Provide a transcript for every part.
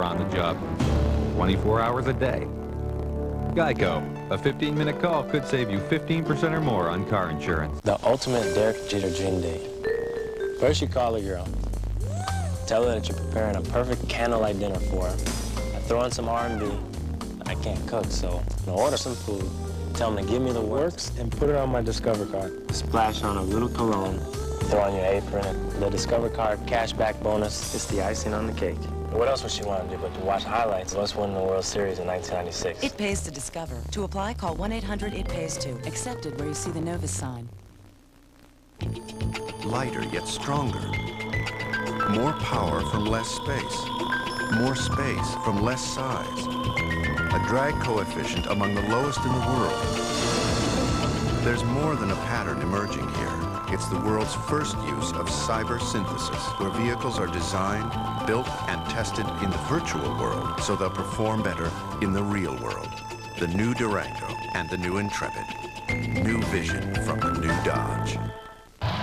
on the job 24 hours a day. Geico, a 15-minute call could save you 15% or more on car insurance. The ultimate Derek Jeter dream day. First you call a girl. Tell her that you're preparing a perfect candlelight dinner for her. I throw in some R&B. I can't cook, so I'll order some food. Tell them to give me the works and put it on my Discover card. Splash on a little cologne. Throw on your apron. The Discover card cashback bonus is the icing on the cake. What else would she want to do but to watch highlights of us winning the World Series in 1996? It pays to Discover. To apply, call 1-800-IT-PAYS-2. Accepted where you see the Novus sign. Lighter yet stronger. More power from less space. More space from less size. A drag coefficient among the lowest in the world. There's more than a pattern emerging here. It's the world's first use of cyber synthesis, where vehicles are designed, built, and tested in the virtual world so they'll perform better in the real world. The new Durango and the new Intrepid. New vision from the new Dodge.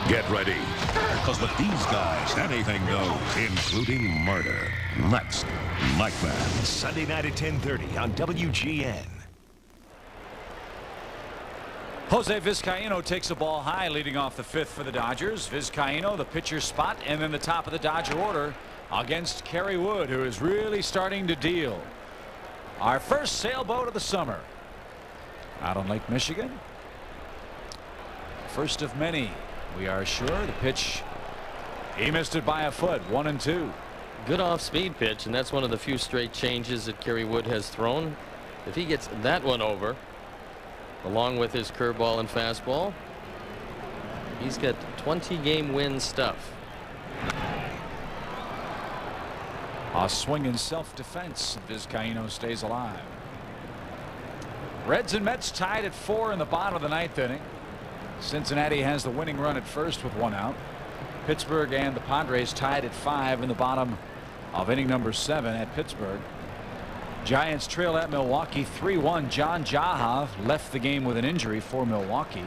Get ready, because with these guys, anything goes, including murder. Next, Nightman. Sunday night at 10:30 on WGN. Jose Vizcaino takes the ball high, leading off the fifth for the Dodgers. Vizcaino, the pitcher spot, and then the top of the Dodger order against Kerry Wood, who is really starting to deal. Our first sailboat of the summer out on Lake Michigan. First of many, we are sure. The pitch, he missed it by a foot. 1-2. Good off-speed pitch, and that's one of the few straight changes that Kerry Wood has thrown. If he gets that one over, along with his curveball and fastball, he's got 20-game win stuff. A swing in self-defense. Vizcaino stays alive. Reds and Mets tied at 4 in the bottom of the ninth inning. Cincinnati has the winning run at first with 1 out. Pittsburgh and the Padres tied at 5 in the bottom of inning number 7 at Pittsburgh. Giants trail at Milwaukee 3-1. John Jahav left the game with an injury for Milwaukee.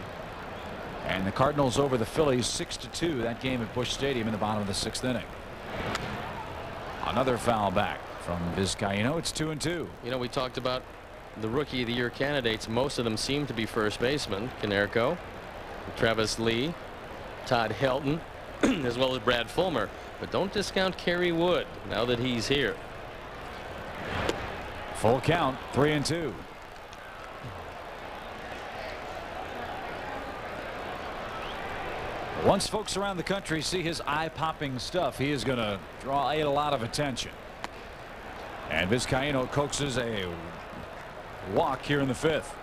And the Cardinals over the Phillies 6-2. That game at Busch Stadium in the bottom of the 6th inning. Another foul back from Vizcaino. It's 2-2. You know, we talked about the Rookie of the Year candidates. Most of them seem to be first basemen. Konerko, Travis Lee, Todd Helton, as well as Brad Fulmer. But don't discount Kerry Wood now that he's here. Full count, 3-2. Once folks around the country see his eye-popping stuff, he is going to draw a lot of attention. And Vizcaino coaxes a walk here in the 5th.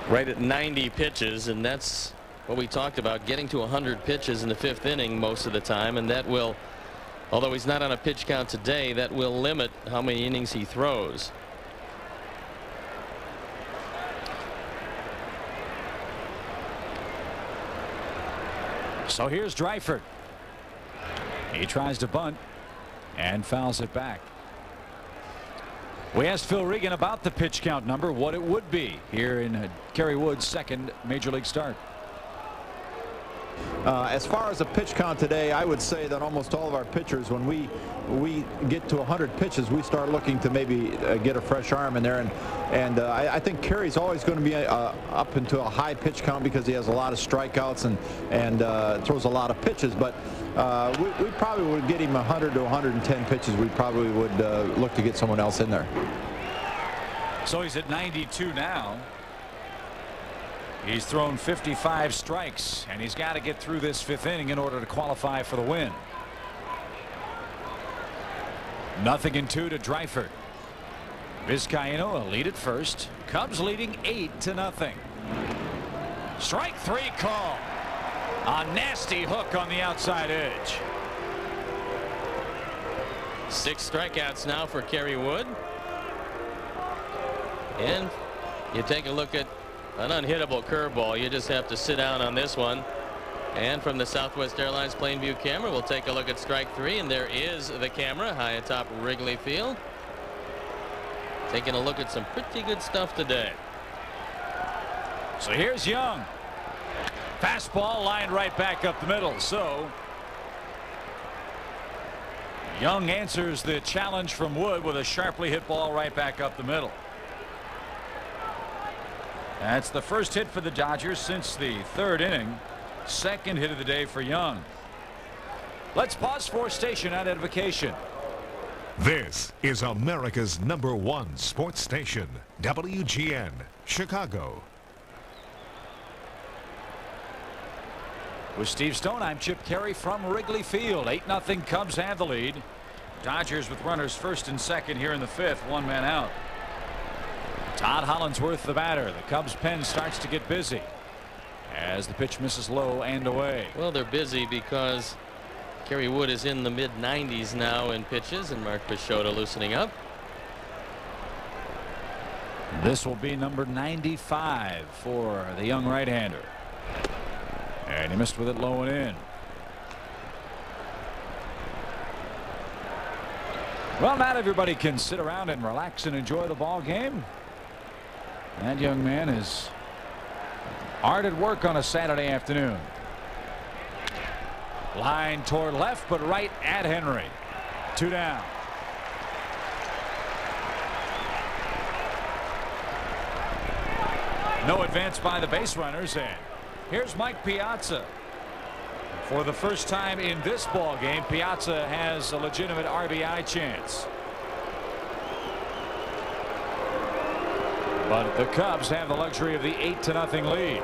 Right at 90 pitches, and that's what we talked about, getting to 100 pitches in the 5th inning most of the time, and that will, although he's not on a pitch count today, that will limit how many innings he throws. So here's Dreifert. He tries to bunt and fouls it back. We asked Phil Regan about the pitch count number, what it would be here in Kerry Wood's second major league start. As far as a pitch count today, I would say that almost all of our pitchers, when we get to 100 pitches, we start looking to maybe get a fresh arm in there, and I think Kerry's always going to be up into a high pitch count because he has a lot of strikeouts and throws a lot of pitches. But we probably would get him 100 to 110 pitches. We probably would look to get someone else in there. So he's at 92 now. He's thrown 55 strikes, and he's got to get through this 5th inning in order to qualify for the win. 0-2 to Dreifert. Vizcaino a lead at first. Cubs leading 8-0. Strike 3 call. A nasty hook on the outside edge. 6 strikeouts now for Kerry Wood. And you take a look at an unhittable curveball. You just have to sit down on this one. And from the Southwest Airlines Plainview camera, we'll take a look at strike 3, and there is the camera high atop Wrigley Field. Taking a look at some pretty good stuff today. So here's Young. Fastball lined right back up the middle. So Young answers the challenge from Wood with a sharply hit ball right back up the middle. That's the first hit for the Dodgers since the third inning. Second hit of the day for Young. Let's pause for station identification. This is America's #1 sports station, WGN, Chicago. With Steve Stone, I'm Chip Carey from Wrigley Field. 8-0 Cubs have the lead. Dodgers with runners first and second here in the fifth. One man out. Todd Hollandsworth the batter. The Cubs pen starts to get busy as the pitch misses low and away. Well, they're busy because Kerry Wood is in the mid-90s now in pitches, and Mark Peixoto loosening up. This will be number 95 for the young right-hander. And he missed with it low and in. Well, not everybody can sit around and relax and enjoy the ball game. That young man is hard at work on a Saturday afternoon. Line toward left, but right at Henry. 2 down. No advance by the base runners, and here's Mike Piazza. For the first time in this ball game, Piazza has a legitimate RBI chance. But the Cubs have the luxury of the 8-0 lead.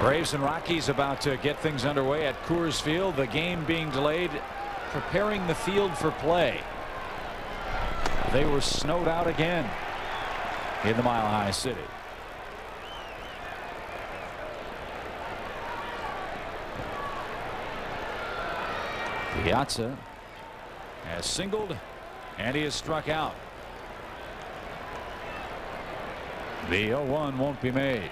Braves and Rockies about to get things underway at Coors Field. The game being delayed, preparing the field for play. They were snowed out again in the Mile High City. Piazza has singled and he has struck out. The 0-1 won't be made.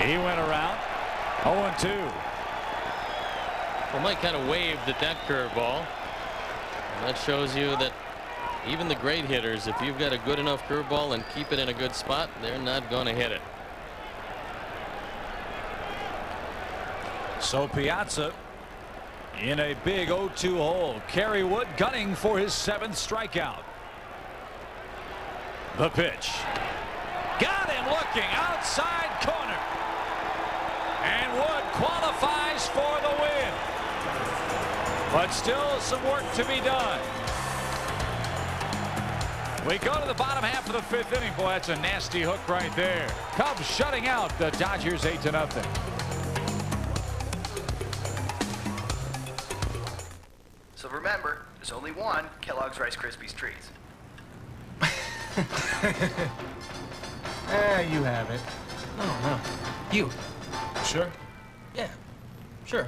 He went around. 0-2. Well, Mike kind of waved at that curveball. That shows you that even the great hitters, if you've got a good enough curveball and keep it in a good spot, they're not going to hit it. So Piazza in a big 0-2 hole. Kerry Wood gunning for his 7th strikeout. The pitch. Got him looking outside corner. And Wood qualifies for the win. But still some work to be done. We go to the bottom half of the 5th inning. Boy, that's a nasty hook right there. Cubs shutting out the Dodgers 8-0. So remember, there's only one Kellogg's Rice Krispies Treats. You have it. No. You. Sure? Yeah, sure.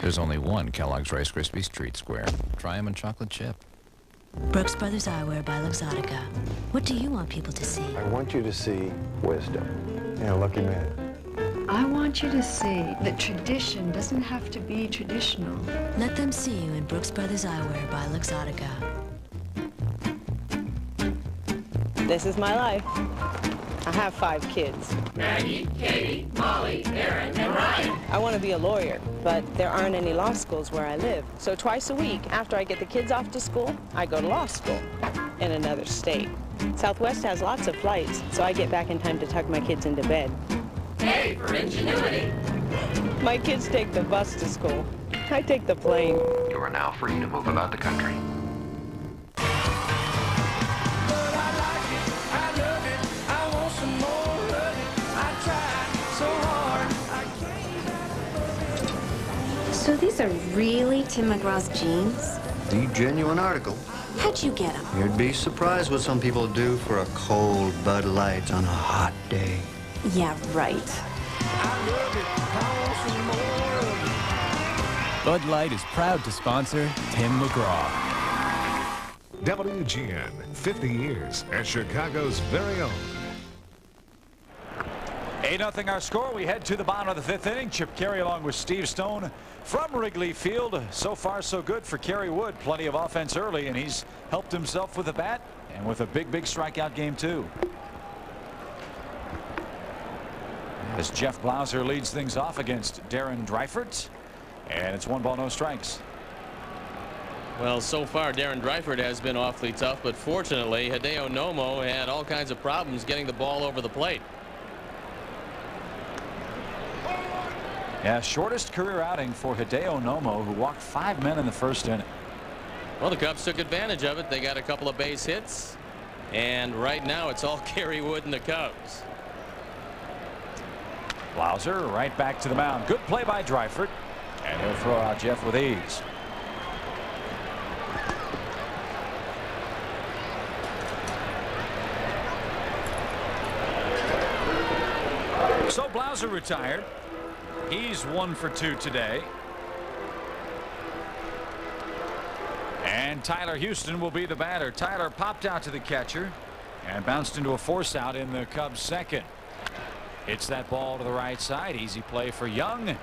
There's only one Kellogg's Rice Krispies Treat Square. Try them in chocolate chip. Brooks Brothers Eyewear by Luxottica. What do you want people to see? I want you to see wisdom in a lucky man. I want you to see that tradition doesn't have to be traditional. Let them see you in Brooks Brothers Eyewear by Luxottica. This is my life. I have 5 kids. Maggie, Katie, Molly, Aaron, and Ryan. I want to be a lawyer, but there aren't any law schools where I live. So twice a week, after I get the kids off to school, I go to law school in another state. Southwest has lots of flights, so I get back in time to tuck my kids into bed. Hey, for ingenuity. My kids take the bus to school. I take the plane. You are now free to move about the country. So these are really Tim McGraw's jeans? The genuine article. How'd you get them? You'd be surprised what some people do for a cold Bud Light on a hot day. Yeah, right. Bud Light is proud to sponsor Tim McGraw. WGN, 50 years as Chicago's very own. 8-0 our score. We head to the bottom of the 5th inning. Chip Carey along with Steve Stone from Wrigley Field. So far so good for Kerry Wood. Plenty of offense early, and he's helped himself with a bat and with a big strikeout game too. As Jeff Blauser leads things off against Darren Dreifert, and it's 1 ball, no strikes. Well, so far Darren Dreifert has been awfully tough, but fortunately Hideo Nomo had all kinds of problems getting the ball over the plate. Yeah, shortest career outing for Hideo Nomo, who walked 5 men in the 1st inning. Well, the Cubs took advantage of it. They got a couple of base hits, and right now it's all Kerry Wood and the Cubs. Blauser right back to the mound. Good play by Dreifert, and he'll throw out Jeff with ease. So Blauser retired. He's 1 for 2 today. And Tyler Houston will be the batter. Tyler popped out to the catcher and bounced into a force out in the Cubs' 2nd. Hits that ball to the right side. Easy play for Young.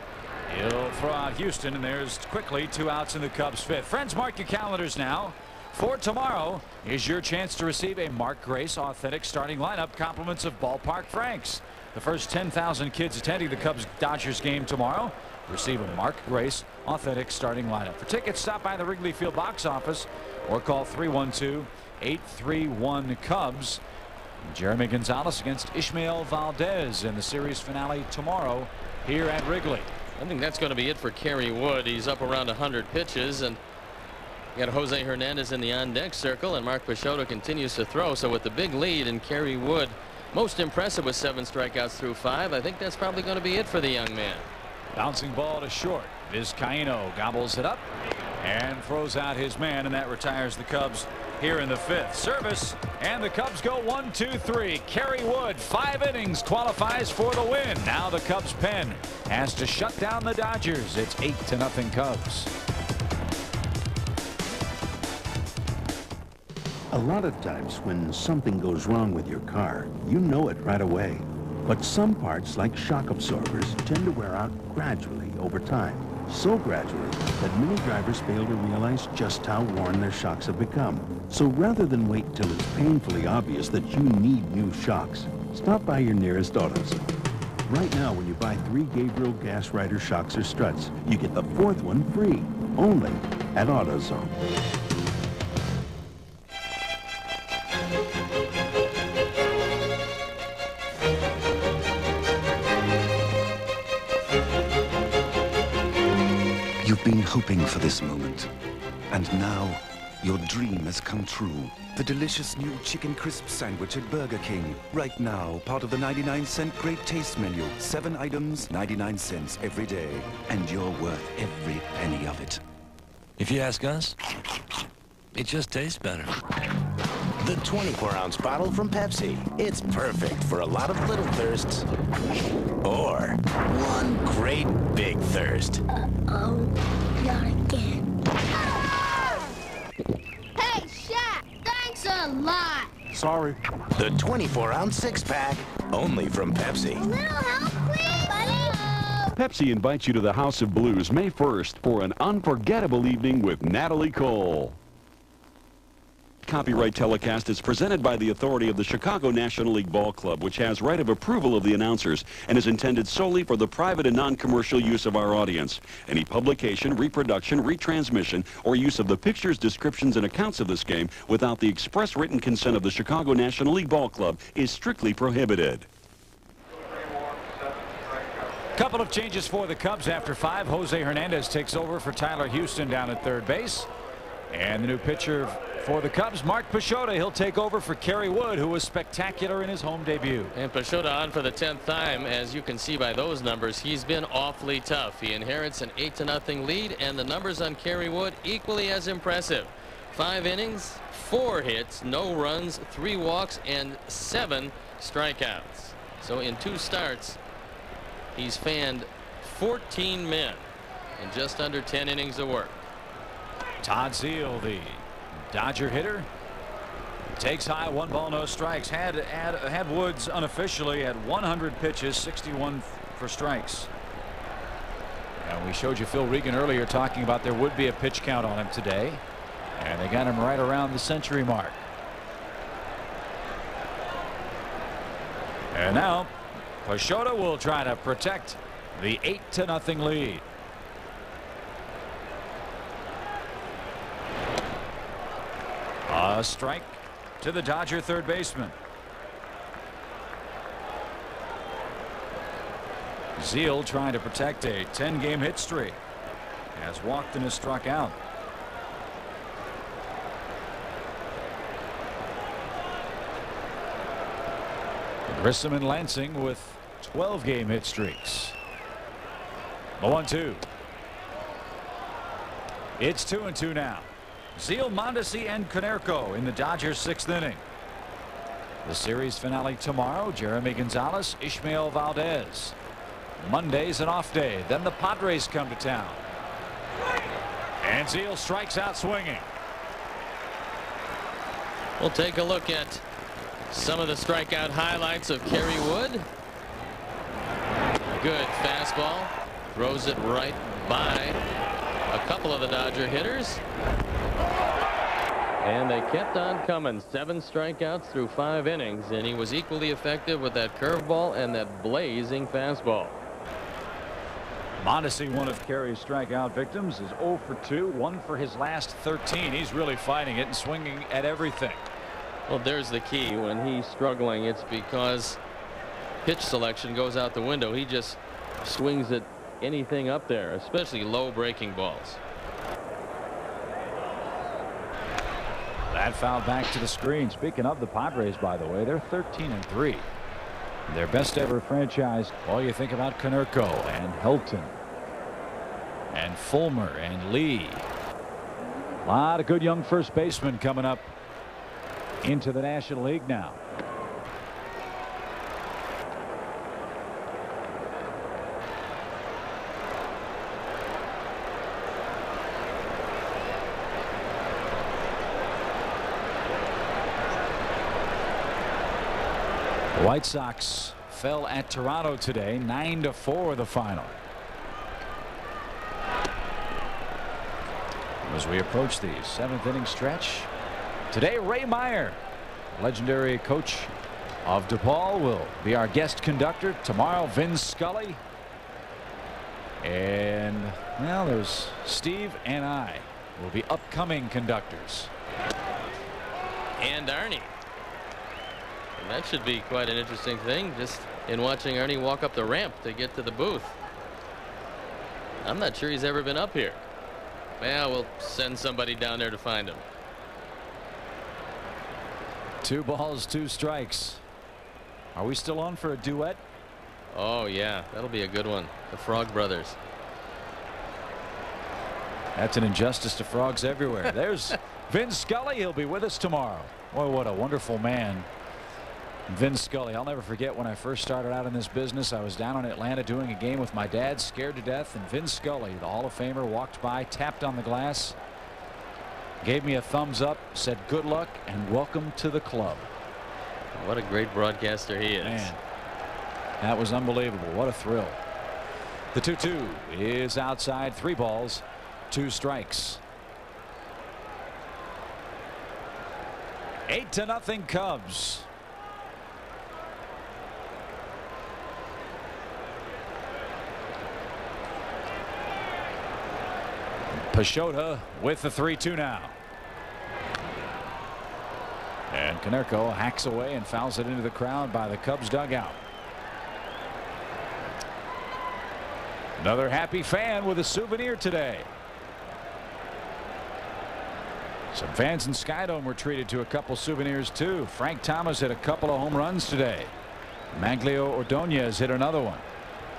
He'll throw out Houston, and there's quickly 2 outs in the Cubs' 5th. Friends, mark your calendars now. For tomorrow is your chance to receive a Mark Grace authentic starting lineup, compliments of Ballpark Franks. The first 10,000 kids attending the Cubs-Dodgers game tomorrow receive a Mark Grace authentic starting lineup. For tickets, stop by the Wrigley Field box office or call 312-831-CUBS. Jeremy Gonzalez against Ishmael Valdez in the series finale tomorrow here at Wrigley. I think that's going to be it for Kerry Wood. He's up around 100 pitches, and you got Jose Hernandez in the on-deck circle, and Mark Peixoto continues to throw. So with the big lead, and Kerry Wood most impressive with 7 strikeouts through 5, I think that's probably going to be it for the young man. Bouncing ball to short. Vizcaíno gobbles it up and throws out his man, and that retires the Cubs here in the 5th. Service, and the Cubs go 1-2-3. Kerry Wood, 5 innings, qualifies for the win. Now the Cubs pen has to shut down the Dodgers. It's 8-0 Cubs. A lot of times when something goes wrong with your car, you know it right away. But some parts, like shock absorbers, tend to wear out gradually over time. So gradually that many drivers fail to realize just how worn their shocks have become. So rather than wait till it's painfully obvious that you need new shocks, stop by your nearest AutoZone. Right now, when you buy 3 Gabriel Gas Rider shocks or struts, you get the 4th one free, only at AutoZone. You've been hoping for this moment, and now your dream has come true. The delicious new chicken crisp sandwich at Burger King. Right now, part of the 99-cent Great Taste menu. 7 items, 99 cents every day. And you're worth every penny of it. If you ask us, it just tastes better. The 24-ounce bottle from Pepsi. It's perfect for a lot of little thirsts. Or one great big thirst. Uh-oh, not again. Hey, Shaq, thanks a lot. Sorry. The 24-ounce six-pack, only from Pepsi. A little help, please, buddy. Pepsi invites you to the House of Blues May 1st for an unforgettable evening with Natalie Cole. Copyright telecast is presented by the authority of the Chicago National League Ball Club, which has right of approval of the announcers and is intended solely for the private and non-commercial use of our audience. Any publication, reproduction, retransmission, or use of the pictures, descriptions, and accounts of this game without the express written consent of the Chicago National League Ball Club is strictly prohibited. Couple of changes for the Cubs after 5. Jose Hernandez takes over for Tyler Houston down at third base. And the new pitcher for the Cubs, Mark Peixoto, he'll take over for Kerry Wood, who was spectacular in his home debut. And Peixoto on for the 10th time. As you can see by those numbers, he's been awfully tough. He inherits an 8-0 lead, and the numbers on Kerry Wood equally as impressive. 5 innings, 4 hits, no runs, 3 walks, and 7 strikeouts. So in 2 starts, he's fanned 14 men in just under 10 innings of work. Todd Zeile, the Dodger hitter, takes high, 1 ball, no strikes. Had Woods unofficially at 100 pitches, 61 for strikes. And we showed you Phil Regan earlier talking about there would be a pitch count on him today, and they got him right around the century mark. And now Peixoto will try to protect the 8-0 lead. A strike to the Dodger third baseman. Zeile trying to protect a 10-game hit streak. Has walked and has struck out. Grissom and Lansing with 12-game hit streaks. The 1-2. It's 2-2 now. Zeile, Mondesi, and Konerko in the Dodgers' 6th inning. The series finale tomorrow. Jeremy Gonzalez, Ishmael Valdez. Monday's an off day. Then the Padres come to town. And Zeile strikes out swinging. We'll take a look at some of the strikeout highlights of Kerry Wood. Good fastball. Throws it right by a couple of the Dodger hitters. And they kept on coming. 7 strikeouts through 5 innings, and he was equally effective with that curveball and that blazing fastball. Mondesi, one of Kerry's strikeout victims, is 0 for 2, 1 for his last 13. He's really fighting it and swinging at everything. Well, there's the key. When he's struggling, it's because pitch selection goes out the window. He just swings at anything up there, especially low breaking balls. That foul back to the screen. Speaking of the Padres, by the way, they're 13-3. Their best ever franchise. Well, you think about Konerko and Helton and Fulmer and Lee. A lot of good young first basemen coming up into the National League now. The White Sox fell at Toronto today, 9-4 the final. As we approach the 7th inning stretch today, Ray Meyer, legendary coach of DePaul, will be our guest conductor. Tomorrow, Vin Scully, and well, there's Steve and I will be upcoming conductors. And Arnie. And that should be quite an interesting thing, just in watching Arnie walk up the ramp to get to the booth. I'm not sure he's ever been up here. Well, we'll send somebody down there to find him. 2 balls, 2 strikes. Are we still on for a duet? Oh yeah, that'll be a good one. The Frog Brothers. That's an injustice to frogs everywhere. There's Vin Scully. He'll be with us tomorrow. Boy, what a wonderful man, Vin Scully. I'll never forget when I first started out in this business. I was down in Atlanta doing a game with my dad, scared to death, and Vin Scully, the Hall of Famer, walked by, tapped on the glass, gave me a thumbs up, said good luck and welcome to the club. What a great broadcaster he is. Man, that was unbelievable. What a thrill. The 2-2 is outside. 3 balls, 2 strikes. 8-0 Cubs. Peixoto with the 3-2 now. And Konerko hacks away and fouls it into the crowd by the Cubs dugout. Another happy fan with a souvenir today. Some fans in Skydome were treated to a couple souvenirs too. Frank Thomas hit a couple of home runs today. Manglio Ordonez hit another one.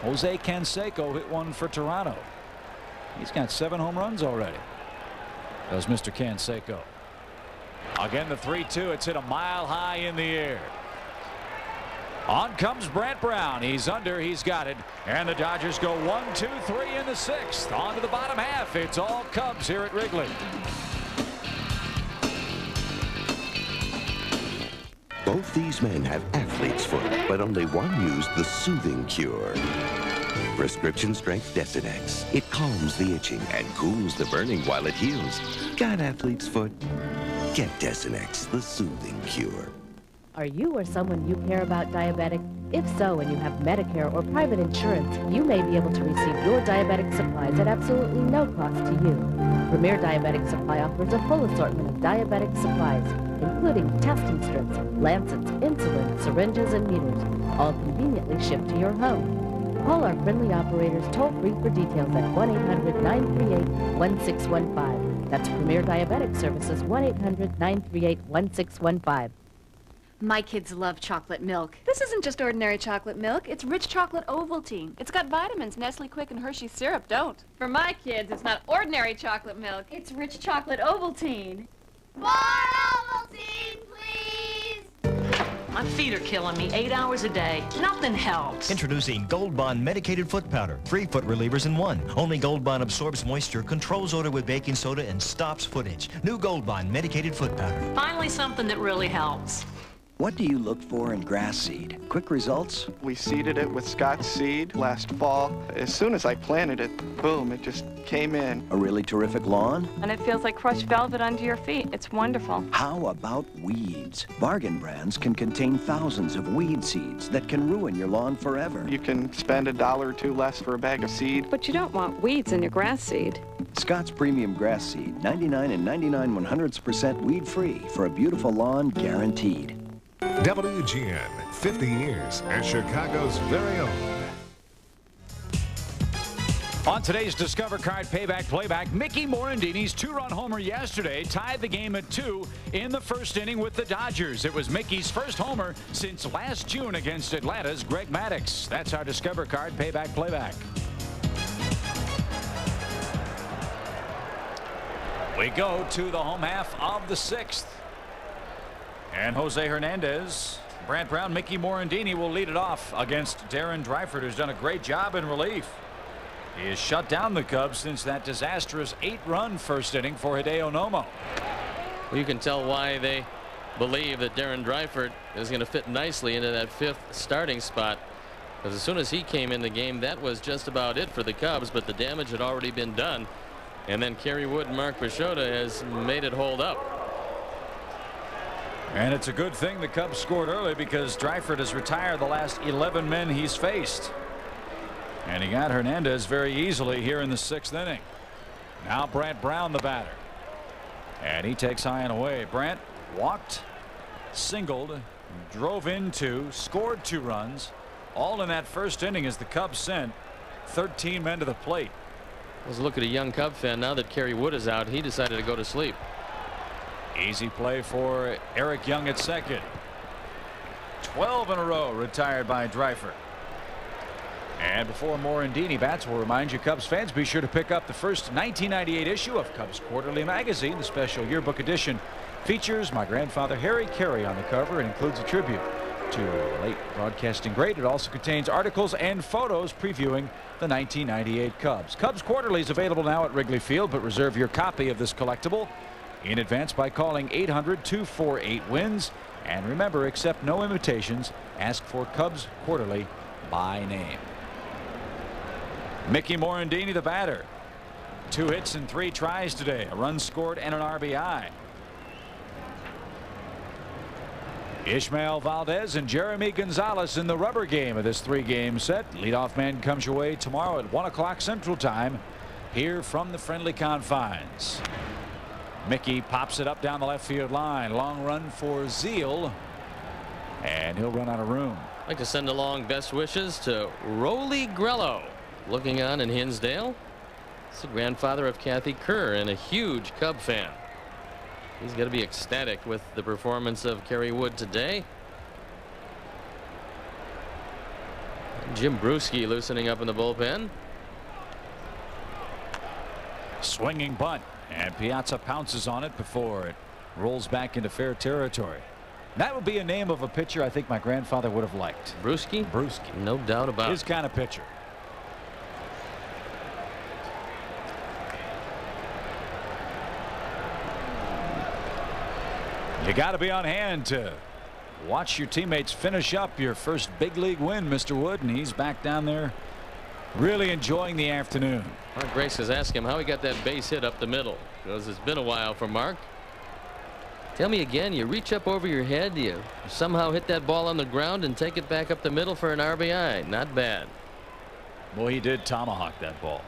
Jose Canseco hit one for Toronto. He's got 7 home runs already. That was Mr. Canseco. Again, the 3-2. It's hit a mile high in the air. On comes Brant Brown. He's under. He's got it. And the Dodgers go 1, 2, 3 in the 6th. On to the bottom half. It's all Cubs here at Wrigley. Both these men have athlete's foot, but only one used the soothing cure. Prescription strength Desinex. It calms the itching and cools the burning while it heals. Got athlete's foot? Get Desinex, the soothing cure. Are you or someone you care about diabetic? If so, and you have Medicare or private insurance, you may be able to receive your diabetic supplies at absolutely no cost to you. Premier Diabetic Supply offers a full assortment of diabetic supplies, including testing strips, lancets, insulin, syringes, and meters, all conveniently shipped to your home. Call our friendly operators toll-free for details at 1-800-938-1615. That's Premier Diabetic Services, 1-800-938-1615. My kids love chocolate milk. This isn't just ordinary chocolate milk. It's rich chocolate Ovaltine. It's got vitamins Nestle Quick and Hershey syrup don't. For my kids, it's not ordinary chocolate milk. It's rich chocolate Ovaltine. More Ovaltine, please! My feet are killing me 8 hours a day. Nothing helps. Introducing Gold Bond Medicated Foot Powder. 3 foot relievers in 1. Only Gold Bond absorbs moisture, controls odor with baking soda, and stops foot itch. New Gold Bond Medicated Foot Powder. Finally something that really helps. What do you look for in grass seed? Quick results? We seeded it with Scott's seed last fall. As soon as I planted it, boom, it just came in. A really terrific lawn? And it feels like crushed velvet under your feet. It's wonderful. How about weeds? Bargain brands can contain thousands of weed seeds that can ruin your lawn forever. You can spend $1 or $2 less for a bag of seed. But you don't want weeds in your grass seed. Scott's Premium Grass Seed, 99 and 99 100% weed-free for a beautiful lawn guaranteed. WGN, 50 years as Chicago's very own. On today's Discover Card Payback Playback, Mickey Morandini's 2-run homer yesterday tied the game at 2 in the first inning with the Dodgers. It was Mickey's first homer since last June against Atlanta's Greg Maddux. That's our Discover Card Payback Playback. We go to the home half of the 6th. And Jose Hernandez, Brant Brown, Mickey Morandini will lead it off against Darren Dreifert, who's done a great job in relief. He has shut down the Cubs since that disastrous 8-run first inning for Hideo Nomo. Well, you can tell why they believe that Darren Dreifert is going to fit nicely into that 5th starting spot. Because as soon as he came in the game, that was just about it for the Cubs, but the damage had already been done. And then Kerry Wood and Mark Peixoto has made it hold up. And it's a good thing the Cubs scored early because Dreifert has retired the last 11 men he's faced. And he got Hernandez very easily here in the 6th inning. Now Brant Brown, the batter. And he takes high and away. Brant walked, singled, drove in 2, scored 2 runs, all in that first inning as the Cubs sent 13 men to the plate. Let's look at a young Cub fan now that Kerry Wood is out. He decided to go to sleep. Easy play for Eric Young at second. 12 in a row retired by Dreifert. And before Morandini bats, we'll remind you Cubs fans, be sure to pick up the first 1998 issue of Cubs Quarterly Magazine. The special yearbook edition features my grandfather Harry Carey on the cover and includes a tribute to a late broadcasting great. It also contains articles and photos previewing the 1998 Cubs. Cubs Quarterly is available now at Wrigley Field, but reserve your copy of this collectible in advance by calling 800-248-WINS. And remember, accept no invitations. Ask for Cubs Quarterly by name. Mickey Morandini, the batter. 2 hits and 3 tries today. A run scored and an RBI. Ishmael Valdez and Jeremy Gonzalez in the rubber game of this 3-game set. Leadoff man comes your way tomorrow at 1 o'clock Central Time here from the friendly confines. Mickey pops it up down the left field line. Long run for Zeal. And he'll run out of room. I'd like to send along best wishes to Rolly Grello, looking on in Hinsdale. He's the grandfather of Kathy Kerr and a huge Cub fan. He's going to be ecstatic with the performance of Kerry Wood today. Jim Bruschi loosening up in the bullpen. Swinging bunt, and Piazza pounces on it before it rolls back into fair territory. That would be a name of a pitcher I think my grandfather would have liked. Brewski? Brewski. No doubt about it. His kind of pitcher. You got to be on hand to watch your teammates finish up your first big league win, Mr. Wood, and he's back down there really enjoying the afternoon. Mark Grace has asked him how he got that base hit up the middle, because it's been a while for Mark. Tell me again, you reach up over your head, you somehow hit that ball on the ground and take it back up the middle for an RBI. Not bad. Well, he did tomahawk that ball,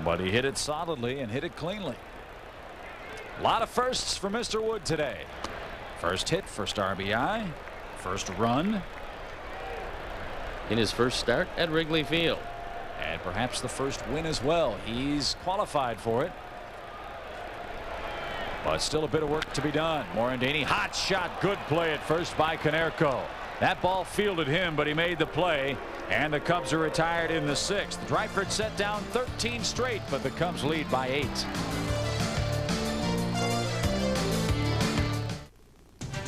but he hit it solidly and hit it cleanly. A lot of firsts for Mr. Wood today. First hit, first RBI, first run in his first start at Wrigley Field, and perhaps the first win as well. He's qualified for it, but still a bit of work to be done. Morandini, hot shot, good play at first by Konerko. That ball fielded him, but he made the play, and the Cubs are retired in the 6th. Dryford set down 13 straight, but the Cubs lead by 8.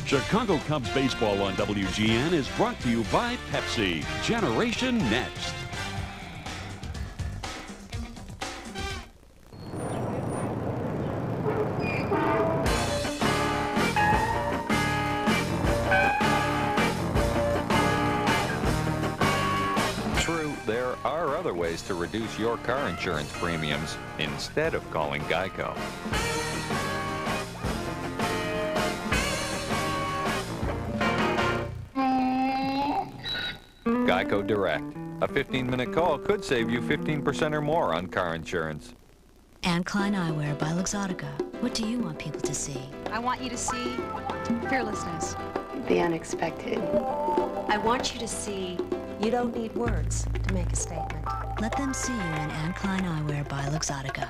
Chicago Cubs baseball on WGN is brought to you by Pepsi. Generation Next. True, there are other ways to reduce your car insurance premiums instead of calling Geico. Geico Direct. A 15-minute call could save you 15% or more on car insurance. Anne Klein Eyewear by Luxottica. What do you want people to see? I want you to see fearlessness. The unexpected. I want you to see you don't need words to make a statement. Let them see you in Anne Klein Eyewear by Luxottica.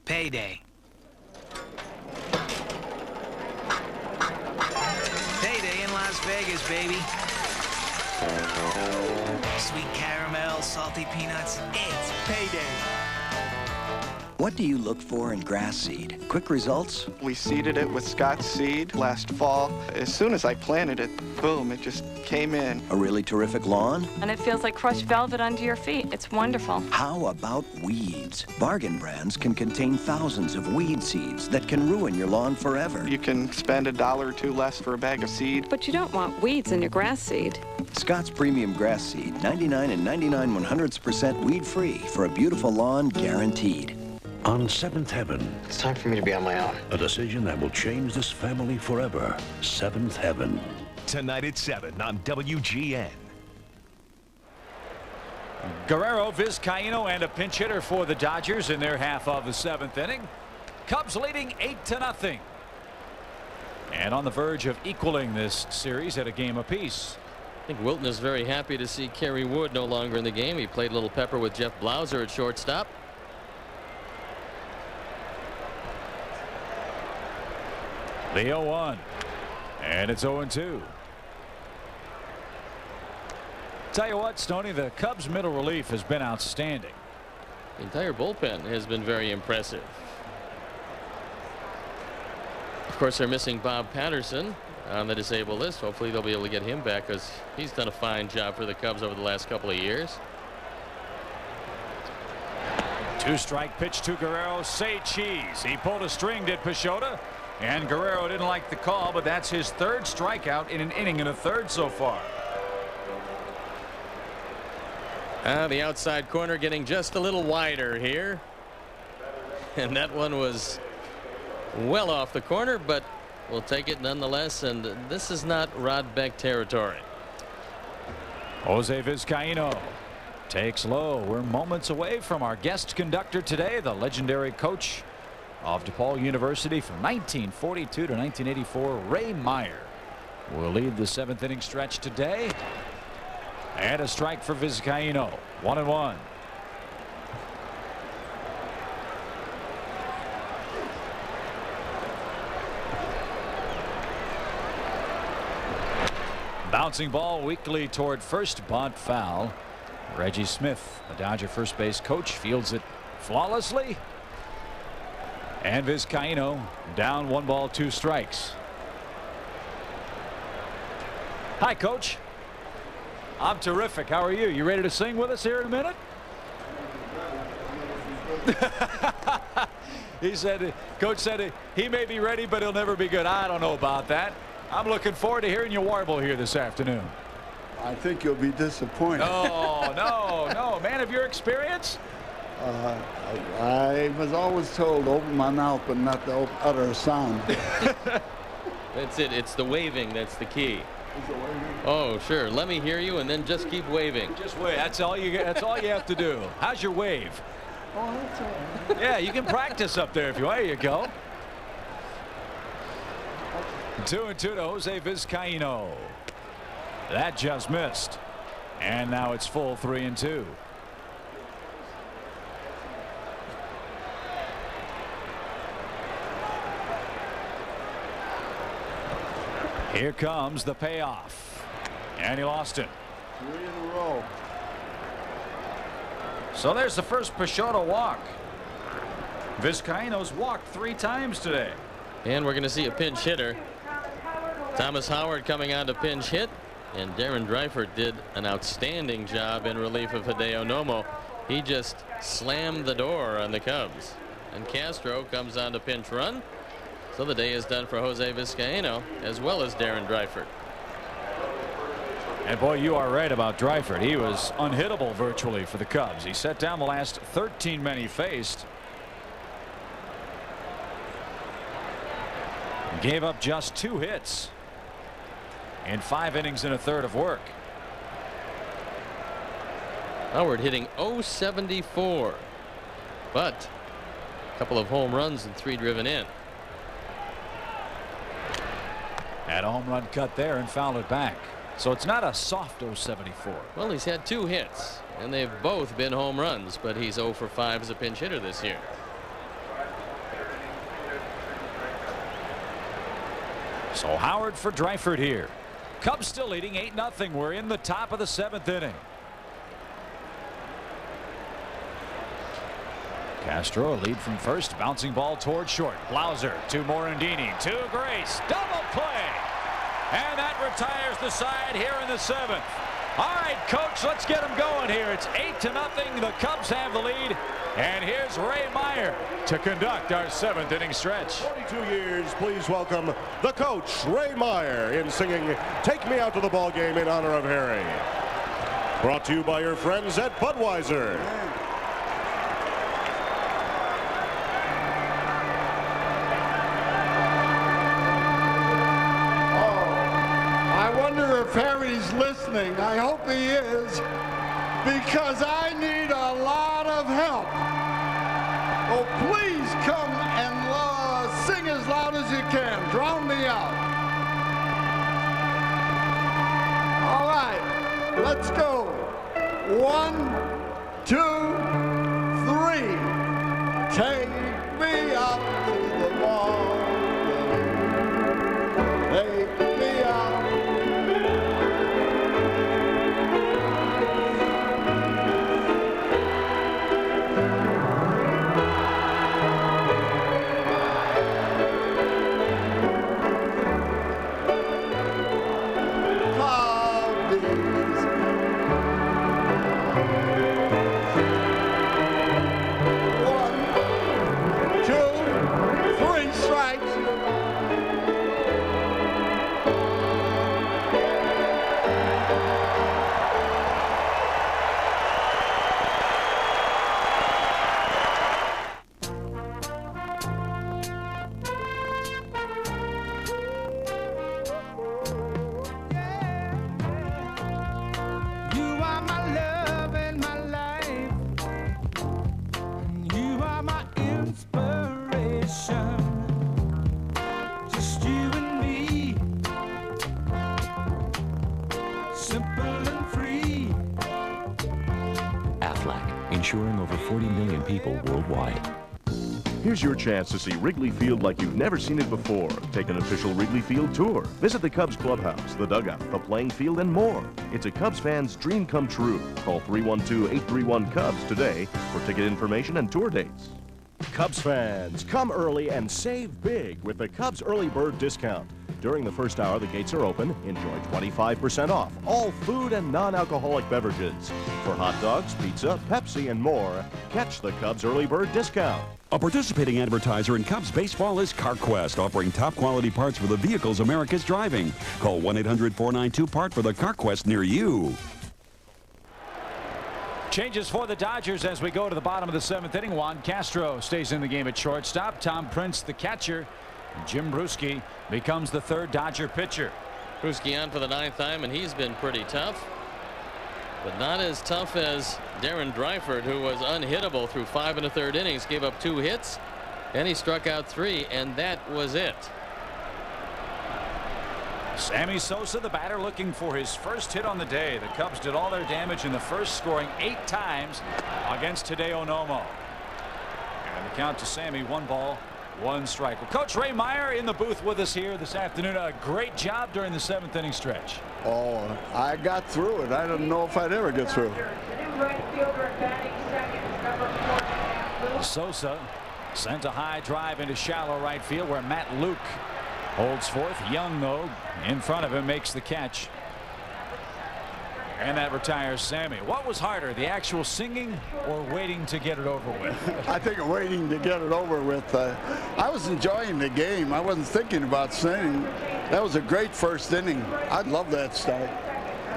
Payday. Payday in Las Vegas, baby. Sweet caramel, salty peanuts. It's payday. What do you look for in grass seed? Quick results? We seeded it with Scott's seed last fall. As soon as I planted it, boom, it just came in. A really terrific lawn? And it feels like crushed velvet under your feet. It's wonderful. How about weeds? Bargain brands can contain thousands of weed seeds that can ruin your lawn forever. You can spend $1 or $2 less for a bag of seed. But you don't want weeds in your grass seed. Scott's Premium Grass Seed, 99 and 99 100% weed-free for a beautiful lawn guaranteed. On Seventh Heaven. It's time for me to be on my own. A decision that will change this family forever. Seventh Heaven. Tonight at 7 on WGN. Guerrero, Vizcaino, and a pinch hitter for the Dodgers in their half of the 7th inning. Cubs leading 8-0. And on the verge of equaling this series at a game apiece. I think Wilton is very happy to see Kerry Wood no longer in the game. He played a little pepper with Jeff Blauser at shortstop. The 0-1. And it's 0-2. Tell you what, Stoney, the Cubs middle relief has been outstanding. The entire bullpen has been very impressive. Of course, they're missing Bob Patterson on the disabled list. Hopefully they'll be able to get him back, because he's done a fine job for the Cubs over the last couple of years. 2-strike pitch to Guerrero. Say cheese. He pulled a string, did Peixoto, and Guerrero didn't like the call, but that's his 3rd strikeout in an inning and a 3rd so far. The outside corner getting just a little wider here, and that one was well off the corner, but we'll take it nonetheless, and this is not Rod Beck territory. Jose Vizcaino takes low. We're moments away from our guest conductor today, the legendary coach of DePaul University from 1942 to 1984, Ray Meyer, will lead the 7th inning stretch today. And a strike for Vizcaino. 1-1. Bouncing ball weakly toward first, bunt foul. Reggie Smith, the Dodger first base coach, fields it flawlessly. And Vizcaino down 1 ball 2 strikes. Hi, Coach. I'm terrific. How are you? You ready to sing with us here in a minute? Coach said he may be ready, but he'll never be good. I don't know about that. I'm looking forward to hearing you warble here this afternoon. I think you'll be disappointed. No. Man of your experience? I was always told to open my mouth, but not to utter a sound. That's it. It's the waving that's the key. Oh, sure. Let me hear you, and then just keep waving. Just wave. That's all you have to do. How's your wave? Oh, that's all right. Yeah, you can practice up there if you want. There you go. 2-2 to Jose Vizcaino. That just missed. And now it's full 3-2. Here comes the payoff. And he lost it. 3 in a row. So there's the first Peixoto walk. Vizcaino's walked 3 times today. And we're going to see a pinch hitter. Thomas Howard coming on to pinch hit. And Darren Dreifert did an outstanding job in relief of Hideo Nomo. He just slammed the door on the Cubs. And Castro comes on to pinch run. So the day is done for Jose Vizcaino as well as Darren Dreifert. And boy, you are right about Dreifert. He was unhittable virtually for the Cubs. He set down the last 13 men he faced. He gave up just 2 hits in 5 innings and a third of work. Howard hitting .074, but a couple of home runs and 3 driven in. Had a home run cut there and fouled it back. So it's not a soft .074. Well, he's had 2 hits, and they've both been home runs, but he's 0 for 5 as a pinch hitter this year. So Howard for Dreifert here. Cubs still leading 8-0. We're in the top of the 7th inning. Castro a lead from first, bouncing ball toward short. Blauser to Morandini to Grace, double play, and that retires the side here in the 7th. All right, Coach, let's get them going here. It's 8-0. The Cubs have the lead, and here's Ray Meyer to conduct our 7th inning stretch. 42 years, please welcome the coach, Ray Meyer, in singing "Take Me Out to the Ball Game" in honor of Harry. Brought to you by your friends at Budweiser. If Harry's listening, I hope he is, because I need a lot of help. Oh, please come and sing as loud as you can. Drown me out. All right, let's go. 1, 2, 3. Take me out to the ball. Take me out. Insuring over 40 million people worldwide. Here's your chance to see Wrigley Field like you've never seen it before. Take an official Wrigley Field tour. Visit the Cubs clubhouse, the dugout, the playing field, and more. It's a Cubs fan's dream come true. Call 312-831-CUBS today for ticket information and tour dates. Cubs fans, come early and save big with the Cubs Early Bird Discount. During the first hour, the gates are open. Enjoy 25% off all food and non-alcoholic beverages. For hot dogs, pizza, Pepsi, and more, catch the Cubs early bird discount. A participating advertiser in Cubs baseball is CarQuest, offering top quality parts for the vehicles America's driving. Call 1-800-492-PART for the CarQuest near you. Changes for the Dodgers as we go to the bottom of the 7th inning. Juan Castro stays in the game at shortstop. Tom Prince, the catcher. Jim Bruschi becomes the 3rd Dodger pitcher. Bruschi on for the 9th time, and he's been pretty tough, but not as tough as Darren Dreifert, who was unhittable through 5 1/3 innings, gave up 2 hits, and he struck out 3, and that was it. Sammy Sosa, the batter, looking for his first hit on the day. The Cubs did all their damage in the first, scoring 8 times against Hideo Nomo. And the count to Sammy, 1 ball, 1 strike. Well, Coach Ray Meyer in the booth with us here this afternoon. A great job during the 7th inning stretch. Oh, I got through it. I didn't know if I'd ever get through. Sosa sent a high drive into shallow right field where Matt Luke holds fourth. Young, though, in front of him, makes the catch. And that retires Sammy. What was harder, the actual singing or waiting to get it over with? I think waiting to get it over with. I was enjoying the game. I wasn't thinking about singing. That was a great first inning. I love that start.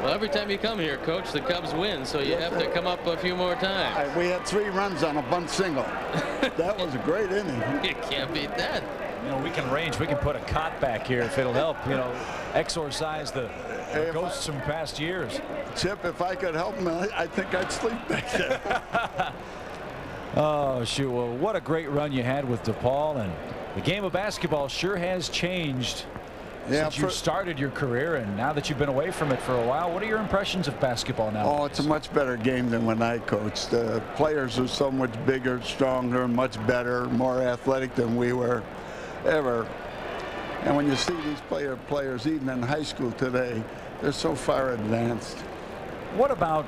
Well, every time you come here, Coach, the Cubs win, so you have to come up a few more times. We had 3 runs on a bunt single. That was a great inning. You can't beat that. You know, we can range. We can put a cot back here if it'll help, you know, exorcise the ghosts from past years. Chip, if I could help him, I think I'd sleep back there. Oh, shoot. Well, what a great run you had with DePaul. And the game of basketball sure has changed since you started your career. And now that you've been away from it for a while, what are your impressions of basketball now? Oh, it's a much better game than when I coached. The players are so much bigger, stronger, much better, more athletic than we were ever. And when you see these players even in high school today, they're so far advanced. What about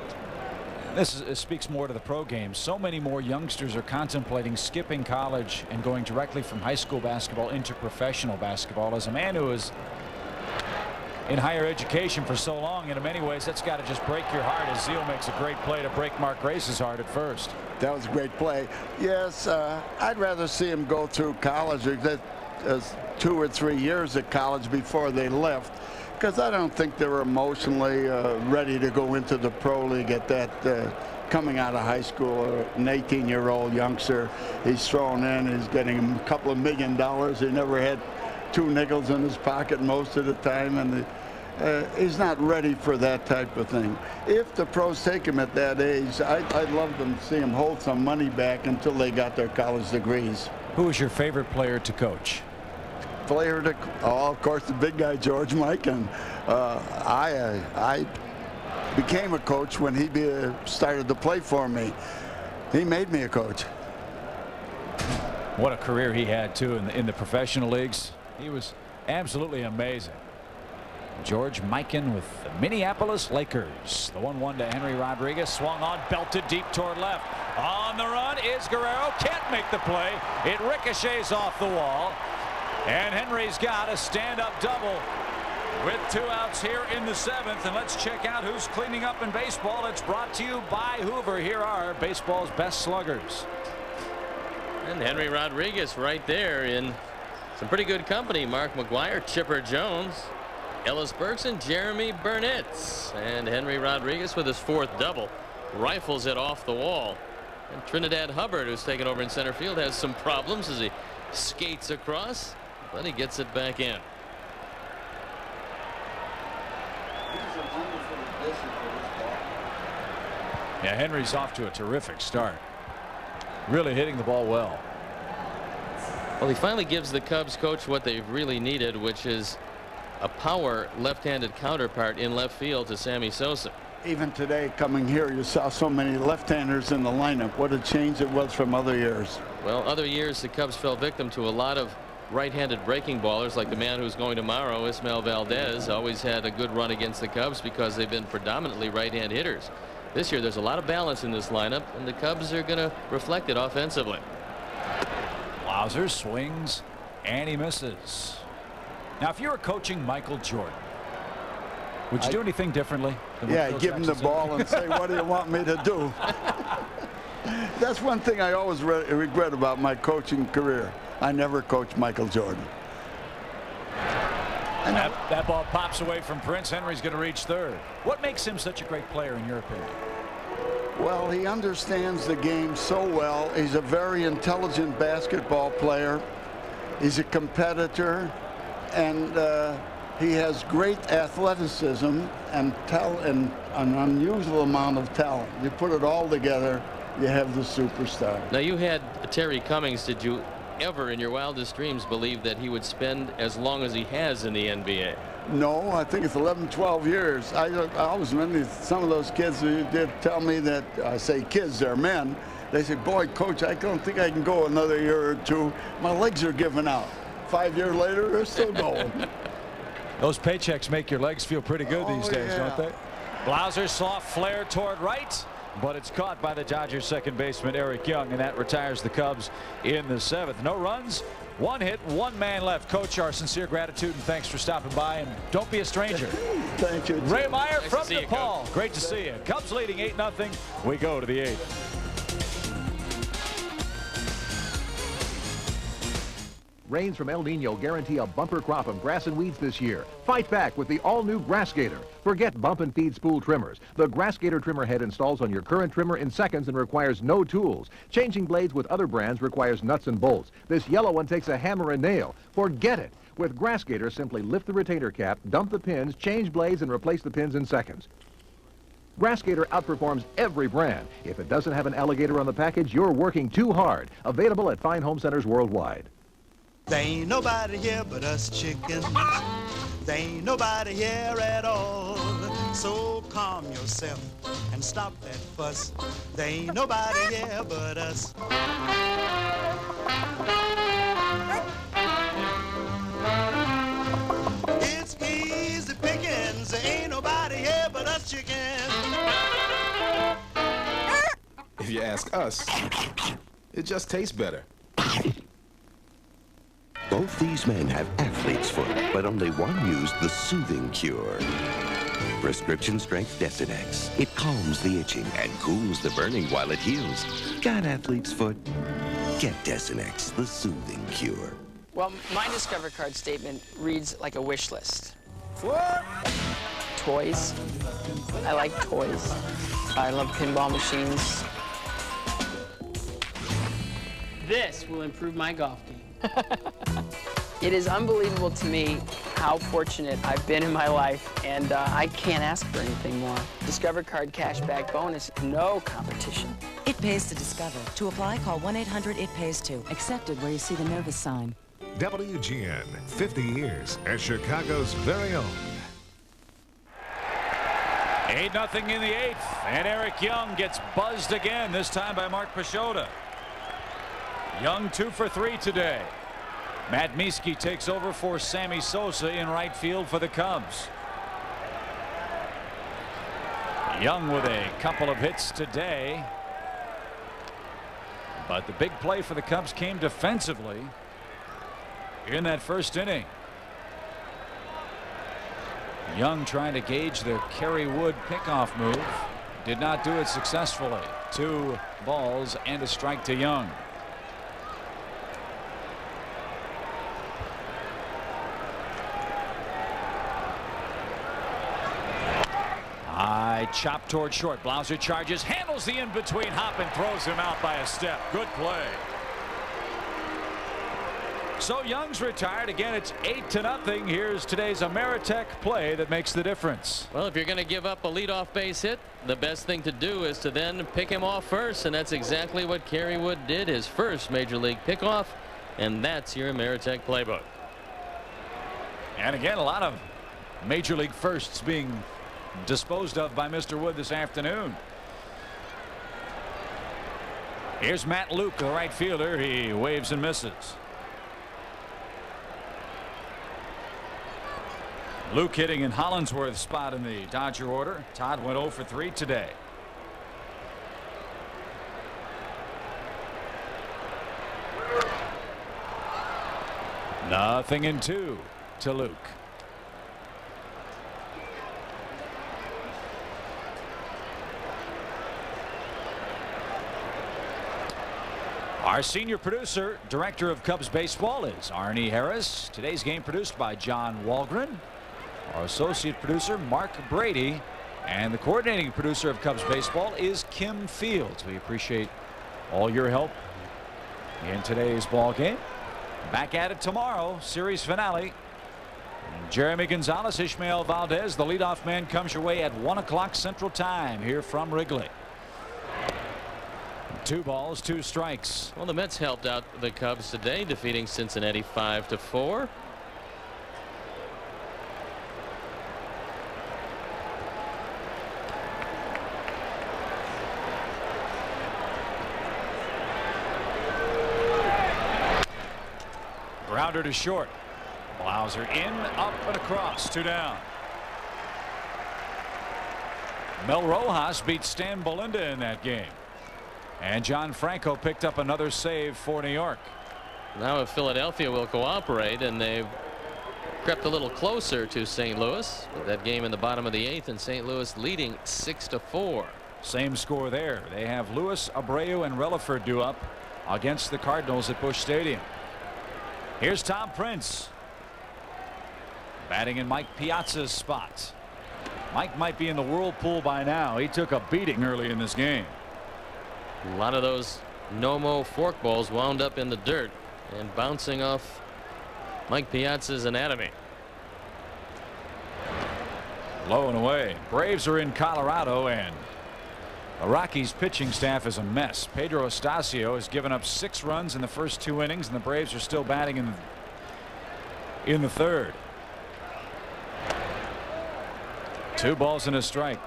this? Speaks more to the pro game. So many more youngsters are contemplating skipping college and going directly from high school basketball into professional basketball. As a man who is in higher education for so long, in many ways that's got to just break your heart, as Zeal makes a great play to break Mark Grace's heart at first. That was a great play. Yes, I'd rather see him go through college, 2 or 3 years at college before they left, because I don't think they were emotionally ready to go into the pro league at that coming out of high school. An 18-year-old youngster, he's thrown in, he's getting a couple of $1 million. He never had 2 nickels in his pocket most of the time, and he's not ready for that type of thing. If the pros take him at that age, I'd love them to see him hold some money back until they got their college degrees. Who is your favorite player to coach? Of course, the big guy, George Mikan. I became a coach when he started to play for me. He made me a coach. What a career he had, too, in the professional leagues. He was absolutely amazing. George Mikan with the Minneapolis Lakers. The 1-1 to Henry Rodriguez. Swung on, belted deep toward left. On the run is Guerrero. Can't make the play. It ricochets off the wall. And Henry's got a stand-up double with 2 outs here in the 7th. And let's check out who's cleaning up in baseball. It's brought to you by Hoover. Here are baseball's best sluggers. And Henry Rodriguez right there in some pretty good company. Mark McGuire, Chipper Jones, Ellis Burks, and Jeremy Burnett. And Henry Rodriguez with his 4th double rifles it off the wall. And Trinidad Hubbard, who's taken over in center field, has some problems as he skates across, but he gets it back in. Yeah, Henry's off to a terrific start. Really hitting the ball well. Well, he finally gives the Cubs coach what they've really needed, which is a power left-handed counterpart in left field to Sammy Sosa. Even today, coming here, you saw so many left-handers in the lineup. What a change it was from other years. Well, other years the Cubs fell victim to a lot of right-handed breaking ballers, like the man who's going tomorrow, Ismael Valdez. Always had a good run against the Cubs because they've been predominantly right-hand hitters. This year there's a lot of balance in this lineup, and the Cubs are going to reflect it offensively. Wowzer swings and he misses. Now, if you were coaching Michael Jordan, would you do anything differently? Yeah, give him the ball and say, what do you want me to do? That's one thing I always regret about my coaching career. I never coached Michael Jordan. And that ball pops away from Prince. Henry's going to reach third. What makes him such a great player, in your opinion? Well, he understands the game so well. He's a very intelligent basketball player. He's a competitor, and he has great athleticism and an unusual amount of talent. You put it all together, you have the superstar. Now, you had Terry Cummings. Did you ever in your wildest dreams believe that he would spend as long as he has in the NBA? No, I think it's 11, 12 years. I always remember some of those kids who did tell me that, I say kids, they're men. They said, boy, coach, I don't think I can go another year or two. My legs are giving out. 5 years later, they're still going. Those paychecks make your legs feel pretty good these days, don't they? Blauser soft flare toward right, but it's caught by the Dodgers second baseman Eric Young, and that retires the Cubs in the 7th. No runs, 1 hit, 1 man left. Coach, our sincere gratitude and thanks for stopping by, and don't be a stranger. Thank you. Ray Meyer Nice from to see you, DePaul. Coach. Great to see you. Cubs leading 8-0. We go to the 8th. Rains from El Nino guarantee a bumper crop of grass and weeds this year. Fight back with the all-new Grass Gator. Forget bump and feed spool trimmers. The Grass Gator trimmer head installs on your current trimmer in seconds and requires no tools. Changing blades with other brands requires nuts and bolts. This yellow one takes a hammer and nail. Forget it. With Grass Gator, simply lift the retainer cap, dump the pins, change blades, and replace the pins in seconds. Grass Gator outperforms every brand. If it doesn't have an alligator on the package, you're working too hard. Available at fine home centers worldwide. There ain't nobody here but us chickens. There ain't nobody here at all. So calm yourself and stop that fuss. There ain't nobody here but us. It's easy pickings. There ain't nobody here but us chickens. If you ask us, it just tastes better. Both these men have athlete's foot, but only one used the soothing cure. Prescription strength Desinex. It calms the itching and cools the burning while it heals. Got athlete's foot? Get Desinex, the soothing cure. Well, my Discover card statement reads like a wish list. What? Toys. I like toys. I love pinball machines. This will improve my golf game. It is unbelievable to me how fortunate I've been in my life, and I can't ask for anything more. Discover card cashback bonus, no competition. It pays to Discover. To apply, call 1-800-IT-PAYS-TO. Accepted where you see the Novus sign. WGN, 50 years as Chicago's very own. 8-0 in the 8th, and Eric Young gets buzzed again, this time by Mark Pachota. Young 2 for 3 today. Matt Mieske takes over for Sammy Sosa in right field for the Cubs. Young with a couple of hits today, but the big play for the Cubs came defensively in that first inning. Young trying to gauge the Kerry Wood pickoff move, did not do it successfully. 2 balls and a strike to Young. High chop toward short. Blauser charges, handles the in-between hop and throws him out by a step. Good play. So Young's retired. Again, it's 8-0. Here's today's Ameritech play that makes the difference. Well, if you're going to give up a leadoff base hit, the best thing to do is to then pick him off first, and that's exactly what Kerry Wood did, his first major league pickoff, and that's your Ameritech playbook. And again, a lot of major league firsts being disposed of by Mr. Wood this afternoon. Here's Matt Luke, the right fielder. He waves and misses. Luke hitting in Hollinsworth's spot in the Dodger order. Todd went 0 for 3 today. Nothing in 2. to Luke. Our senior producer, director of Cubs baseball, is Arnie Harris. Today's game produced by John Walgren. Our associate producer, Mark Brady. And the coordinating producer of Cubs baseball is Kim Fields. We appreciate all your help in today's ball game. Back at it tomorrow, series finale. Jeremy Gonzalez, Ishmael Valdez, the leadoff man, comes your way at 1 o'clock Central Time here from Wrigley. 2 balls, 2 strikes. Well, the Mets helped out the Cubs today, defeating Cincinnati 5-4. Grounder to short. Blauser in, up, and across. 2 down. Mel Rojas beat Stan Belinda in that game. And John Franco picked up another save for New York. Now if Philadelphia will cooperate, and they've crept a little closer to St. Louis with that game in the bottom of the 8th, and St. Louis leading 6-4. Same score there. They have Lewis, Abreu, and Relaford due up against the Cardinals at Busch Stadium. Here's Tom Prince batting in Mike Piazza's spot. Mike might be in the whirlpool by now. He took a beating early in this game. A lot of those no-mo forkballs wound up in the dirt and bouncing off Mike Piazza's anatomy. Low and away. Braves are in Colorado, and the Rockies pitching staff is a mess. Pedro Estacio has given up 6 runs in the first 2 innings, and the Braves are still batting in the 3rd. 2 balls and a strike.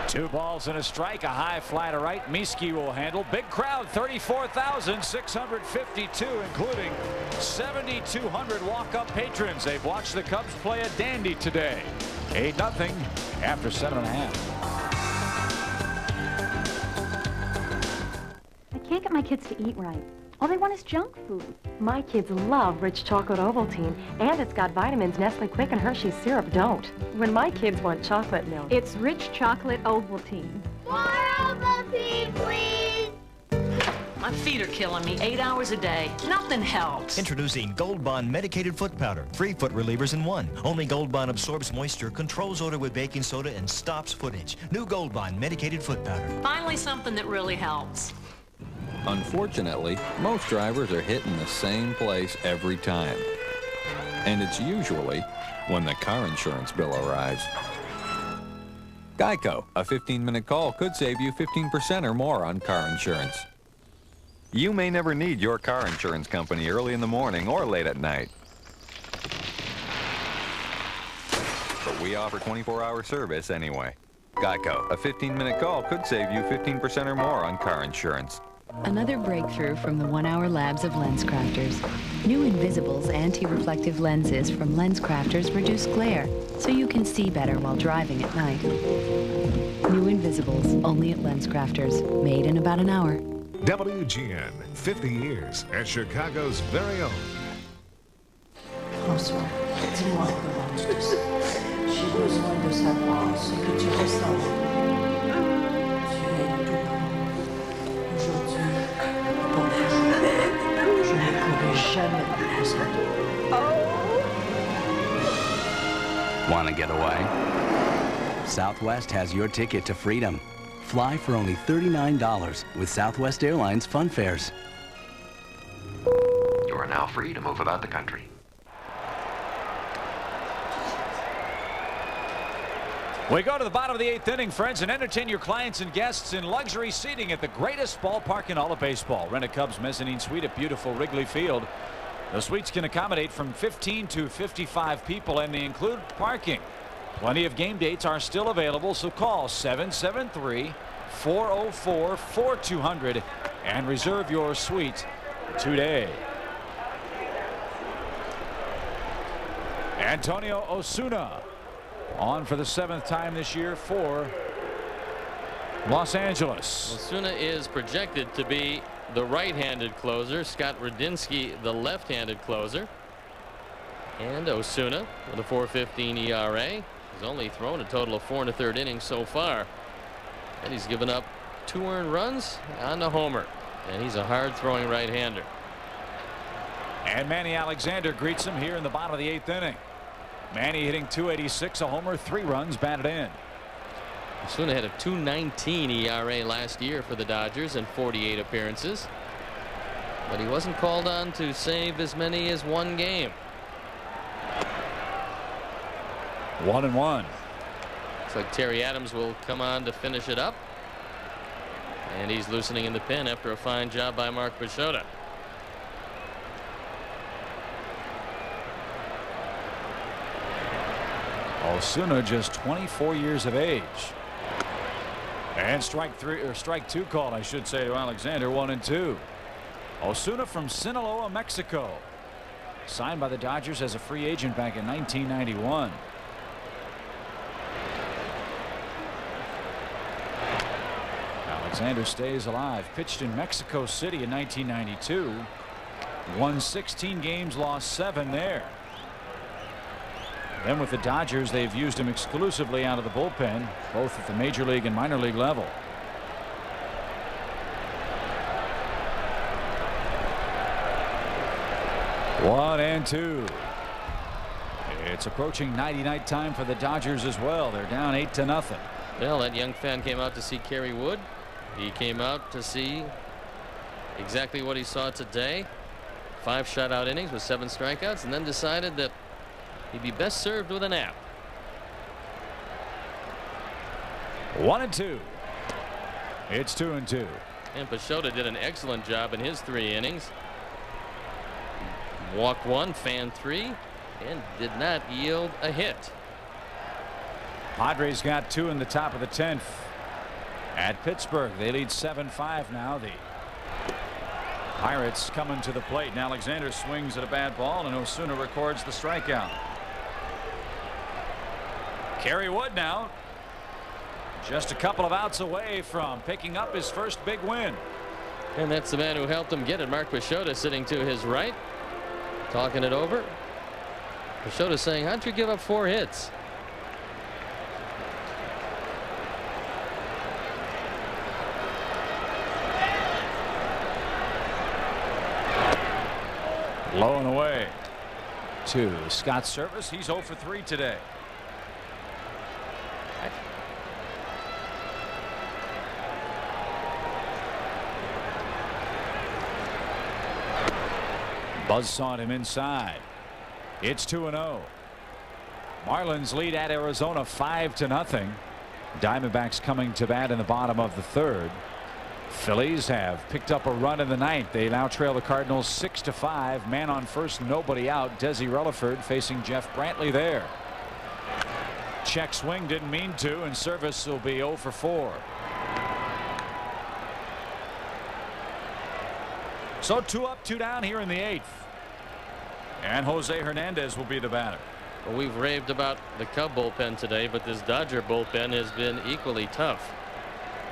Two balls and a strike. A high fly to right. Miski will handle. Big crowd, 34,652, including 7,200 walk-up patrons. They've watched the Cubs play a dandy today. 8-0 after 7.5. I can't get my kids to eat right. All they want is junk food. My kids love rich chocolate Ovaltine, and it's got vitamins Nestle Quick and Hershey's syrup don't. When my kids want chocolate milk, it's rich chocolate Ovaltine. More Ovaltine, please! My feet are killing me 8 hours a day. Nothing helps. Introducing Gold Bond medicated foot powder. 3 foot relievers in 1. Only Gold Bond absorbs moisture, controls odor with baking soda, and stops foot itch. New Gold Bond medicated foot powder. Finally something that really helps. Unfortunately, most drivers are hitting the same place every time. And it's usually when the car insurance bill arrives. Geico, a 15-minute call could save you 15% or more on car insurance. You may never need your car insurance company early in the morning or late at night. But we offer 24-hour service anyway. Geico, a 15-minute call could save you 15% or more on car insurance. Another breakthrough from the 1 Hour Labs of LensCrafters. New Invisibles anti-reflective lenses from LensCrafters reduce glare, so you can see better while driving at night. New Invisibles, only at LensCrafters. Made in about an hour. WGN, 50 years as Chicago's very own. François, dis-moi comment tu te sens. J'ai besoin de savoir ce que tu ressens. Tu es doux. Aujourd'hui, pour jamais, je ne pourrai jamais plus sans toi. Want to get away? Southwest has your ticket to freedom. Fly for only $39 with Southwest Airlines Fun Fares. You are now free to move about the country. We go to the bottom of the 8th inning, friends, and entertain your clients and guests in luxury seating at the greatest ballpark in all of baseball. Rent a Cubs mezzanine suite at beautiful Wrigley Field. The suites can accommodate from 15 to 55 people, and they include parking. Plenty of game dates are still available, so call 773-404-4200 and reserve your suite today. Antonio Osuna on for the 7th time this year for Los Angeles. Osuna is projected to be the right-handed closer. Scott Radinsky, the left-handed closer. And Osuna with a 4.15 ERA. He's only thrown a total of 4 1/3 innings so far. And he's given up 2 earned runs on the homer. And he's a hard-throwing right-hander. And Manny Alexander greets him here in the bottom of the 8th inning. Manny hitting .286, a homer, 3 runs batted in. Osuna had a 2.19 ERA last year for the Dodgers in 48 appearances. But he wasn't called on to save as many as 1 game. 1-1. Looks like Terry Adams will come on to finish it up. And he's loosening in the pen after a fine job by Mark Pachota. Osuna just 24 years of age. And strike 2 called, I should say, to Alexander. 1-2. Osuna from Sinaloa, Mexico. Signed by the Dodgers as a free agent back in 1991. Alexander stays alive. Pitched in Mexico City in 1992. Won 16 games, lost 7 there. Then with the Dodgers, they've used him exclusively out of the bullpen, both at the major league and minor league level. One and two. It's approaching nighty-night time for the Dodgers as well. They're down 8-0. Well, that young fan came out to see Kerry Wood. He came out to see exactly what he saw today. 5 shutout innings with 7 strikeouts, and then decided that he'd be best served with a nap. 1-2. It's 2-2. And Pachota did an excellent job in his 3 innings. Walked 1, fanned 3, and did not yield a hit. Padres got 2 in the top of the 10th. At Pittsburgh, they lead 7-5 now. The Pirates coming to the plate, and Alexander swings at a bad ball, and Osuna records the strikeout. Kerry Wood now just a couple of outs away from picking up his first big win. And that's the man who helped him get it, Mark Pachota, sitting to his right, talking it over. Pachota saying, how'd you give up 4 hits? Low and away to Scott Service. He's 0 for 3 today. Buzzsawed him inside. It's 2-0. Marlins lead at Arizona 5-0. Diamondbacks coming to bat in the bottom of the 3rd. Phillies have picked up a run in the 9th. They now trail the Cardinals 6-5. Man on first, nobody out. Desi Rutherford facing Jeff Brantley there. Check swing, didn't mean to, and Service will be 0 for 4. So 2 up, 2 down here in the 8th. And Jose Hernandez will be the batter. Well, we've raved about the Cub bullpen today, but this Dodger bullpen has been equally tough.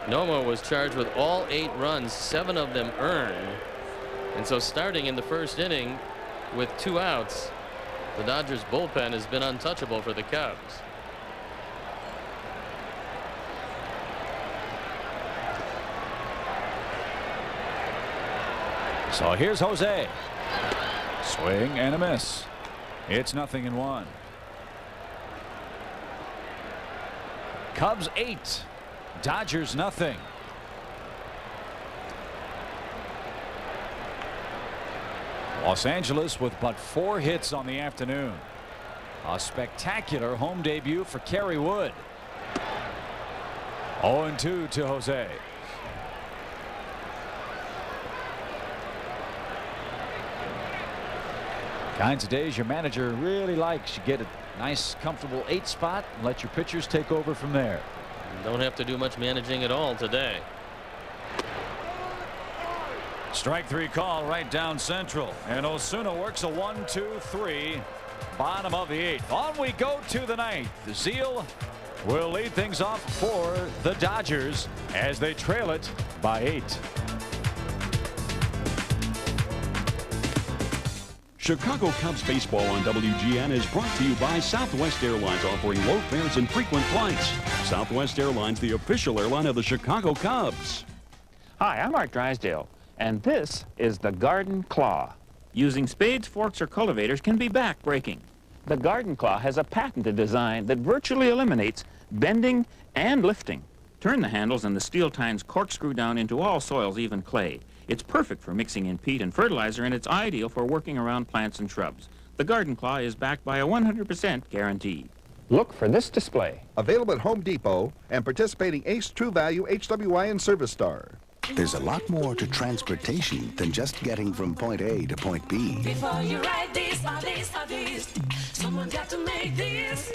Nomo was charged with all 8 runs, 7 of them earned. And so starting in the 1st inning with 2 outs, the Dodgers bullpen has been untouchable for the Cubs. So here's Jose. Swing and a miss. It's 0-1. Cubs 8. Dodgers 0. Los Angeles with but 4 hits on the afternoon. A spectacular home debut for Kerry Wood. 0-2 to Jose. Kinds of days your manager really likes. You get a nice comfortable 8 spot and let your pitchers take over from there. Don't have to do much managing at all today. Strike 3 call right down central, and Osuna works a 1-2-3 Bottom of the 8th. On we go to the 9th. Zeal will lead things off for the Dodgers as they trail it by 8. Chicago Cubs baseball on WGN is brought to you by Southwest Airlines, offering low fares and frequent flights. Southwest Airlines, the official airline of the Chicago Cubs. Hi, I'm Art Drysdale, and this is the Garden Claw. Using spades, forks, or cultivators can be back-breaking. The Garden Claw has a patented design that virtually eliminates bending and lifting. Turn the handles and the steel tines corkscrew down into all soils, even clay. It's perfect for mixing in peat and fertilizer, and it's ideal for working around plants and shrubs. The Garden Claw is backed by a 100% guarantee. Look for this display. Available at Home Depot and participating Ace True Value HWI and Service Star. There's a lot more to transportation than just getting from point A to point B. Before you ride this, someone's got to make this.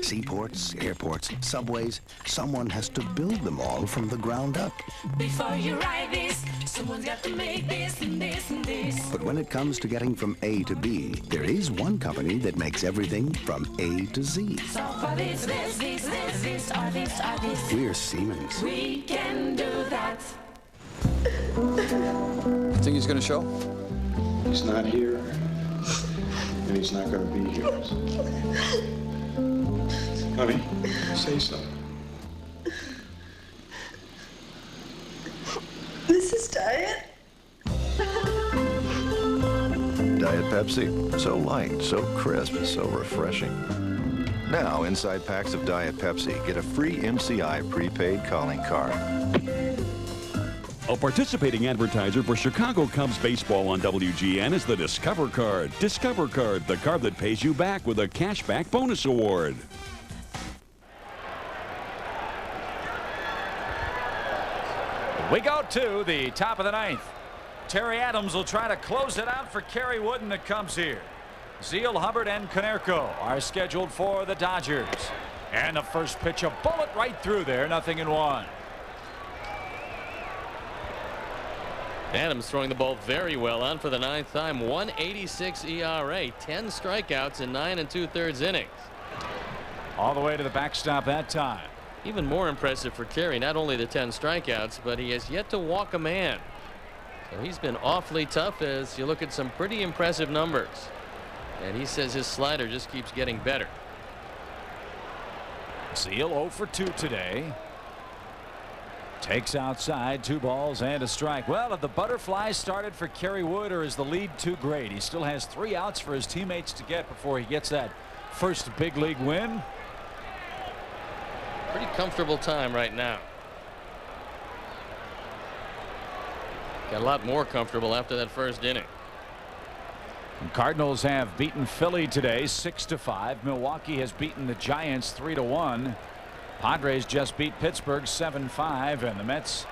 Seaports, airports, subways, someone has to build them all from the ground up. Before you ride this, someone's got to make this and this and this. But when it comes to getting from A to B, there is one company that makes everything from A to Z. So for this, or this. We're Siemens. We can do that. Think he's going to show? He's not here, and he's not going to be here. Honey, say something. This is Diet. Diet Pepsi. So light, so crisp, so refreshing. Now, inside packs of Diet Pepsi, get a free MCI prepaid calling card. A participating advertiser for Chicago Cubs baseball on WGN is the Discover Card. Discover Card, the card that pays you back with a cashback bonus award. We go to the top of the 9th. Terry Adams will try to close it out for Kerry Wood and the Cubs here. Zeal, Hubbard, and Konerko are scheduled for the Dodgers. And the first pitch, a bullet right through there, 0-1. Adams throwing the ball very well, on for the 9th time. 1.86 ERA, 10 strikeouts in 9 2/3 innings. All the way to the backstop that time. Even more impressive for Terry, not only the 10 strikeouts, but he has yet to walk a man. So he's been awfully tough as you look at some pretty impressive numbers. And he says his slider just keeps getting better. Zeal 0 for 2 today. Takes outside, 2 balls and a strike. Well, have the butterflies started for Kerry Wood, or is the lead too great? He still has 3 outs for his teammates to get before he gets that first big league win. Pretty comfortable time right now. Got a lot more comfortable after that first inning. And Cardinals have beaten Philly today 6-5. Milwaukee has beaten the Giants 3-1. Padres just beat Pittsburgh 7-5, and the Mets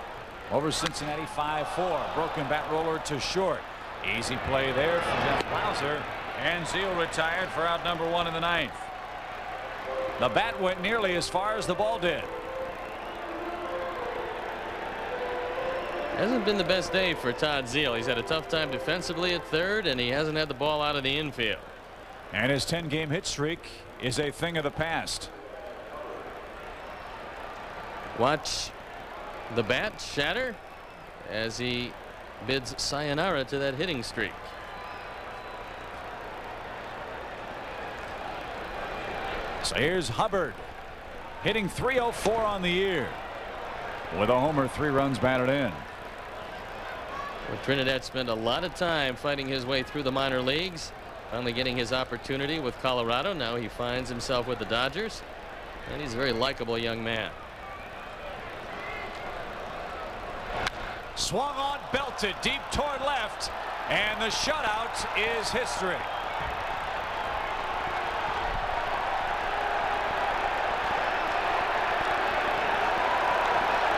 over Cincinnati 5-4. Broken bat roller to short. Easy play there from Jeff Blauser, and Zeal retired for out number 1 in the 9th. The bat went nearly as far as the ball did. Hasn't been the best day for Todd Zeal. He's had a tough time defensively at third, and he hasn't had the ball out of the infield. And his 10-game hit streak is a thing of the past. Watch the bat shatter as he bids sayonara to that hitting streak. So here's Hubbard hitting .304 on the year with a homer, 3 runs batted in. Well, Trinidad spent a lot of time fighting his way through the minor leagues, finally getting his opportunity with Colorado. Now he finds himself with the Dodgers, and he's a very likable young man. Swung on, belted deep toward left, and the shutout is history.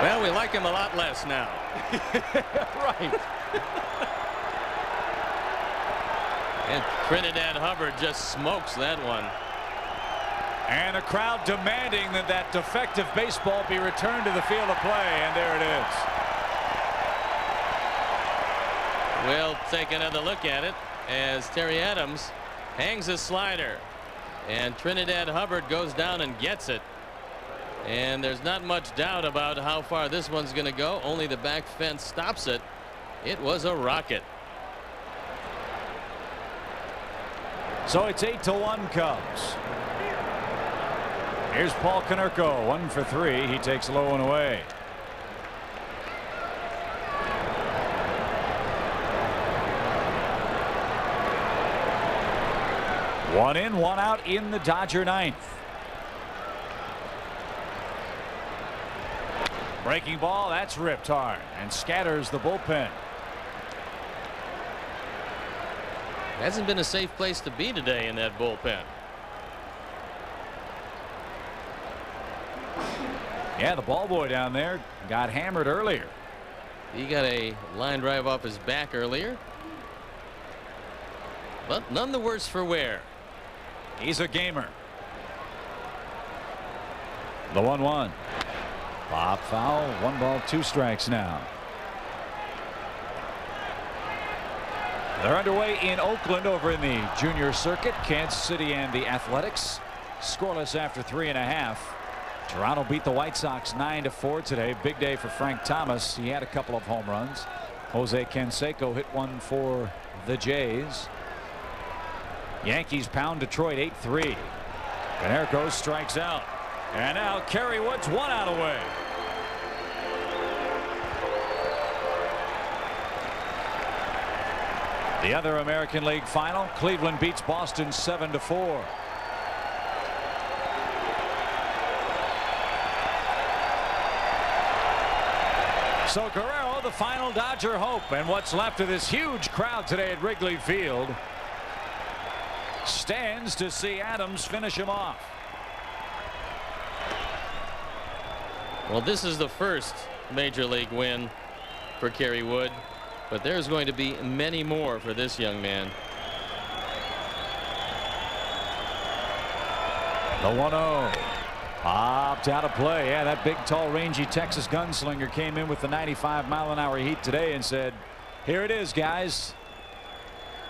Well, we like him a lot less now. Right. And Trinidad Hubbard just smokes that one. And a crowd demanding that that defective baseball be returned to the field of play, and there it is. We'll take another look at it as Terry Adams hangs a slider, and Trinidad Hubbard goes down and gets it. And there's not much doubt about how far this one's going to go. Only the back fence stops it. It was a rocket. So it's 8-1 Cubs. Here's Paul Konerko, 1 for 3. He takes low and away. One in, one out in the Dodger ninth. Breaking ball, that's ripped hard and scatters the bullpen. Hasn't been a safe place to be today in that bullpen. Yeah, the ball boy down there got hammered earlier. He got a line drive off his back earlier, but none the worse for wear. He's a gamer. The 1-1. Pop foul. 1 ball, 2 strikes now. They're underway in Oakland over in the junior circuit. Kansas City and the Athletics scoreless after 3.5. Toronto beat the White Sox 9-4 today. Big day for Frank Thomas. He had a couple of home runs. Jose Canseco hit one for the Jays. Yankees pound Detroit 8-3. Konerko strikes out. And now Kerry Wood's 1 out away. The other American League final, Cleveland beats Boston 7-4. So Guerrero, the final Dodger hope, and what's left of this huge crowd today at Wrigley Field, stands to see Adams finish him off. Well, this is the first major league win for Kerry Wood, but there's going to be many more for this young man. The 1-0. Popped out of play. Yeah, that big, tall, rangy Texas gunslinger came in with the 95-mile-an-hour heat today and said, here it is, guys.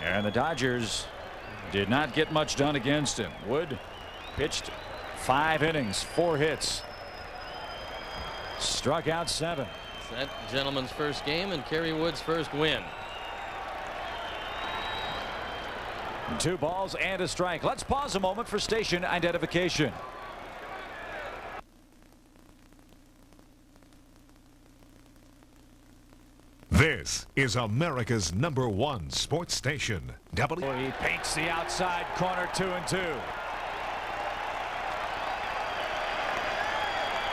And the Dodgers did not get much done against him. Wood pitched 5 innings, 4 hits. Struck out 7. It's that gentleman's first game and Kerry Wood's first win. 2 balls and a strike. Let's pause a moment for station identification. This is America's #1 sports station. He paints the outside corner, 2-2.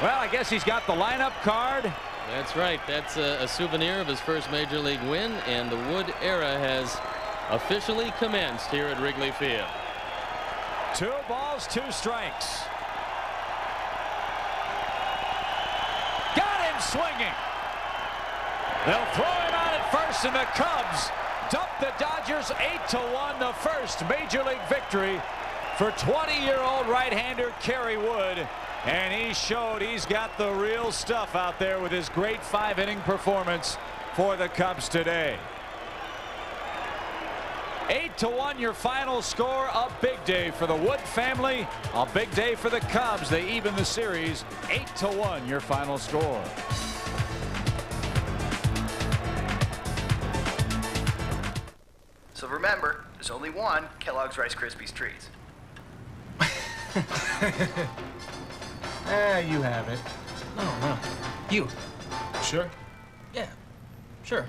Well, I guess he's got the lineup card. That's right. That's a souvenir of his first major league win, and the Wood era has officially commenced here at Wrigley Field. 2 balls, 2 strikes. Got him swinging. They'll throw him out at first, and the Cubs dump the Dodgers 8-1, the first major league victory for 20-year-old right-hander Kerry Wood. And he showed he's got the real stuff out there with his great 5-inning performance for the Cubs today. 8-1 your final score. A big day for the Wood family. A big day for the Cubs. They even the series. 8-1 your final score. So remember, there's only one Kellogg's Rice Krispies Treats. You have it. No. You. Sure? Yeah. Sure.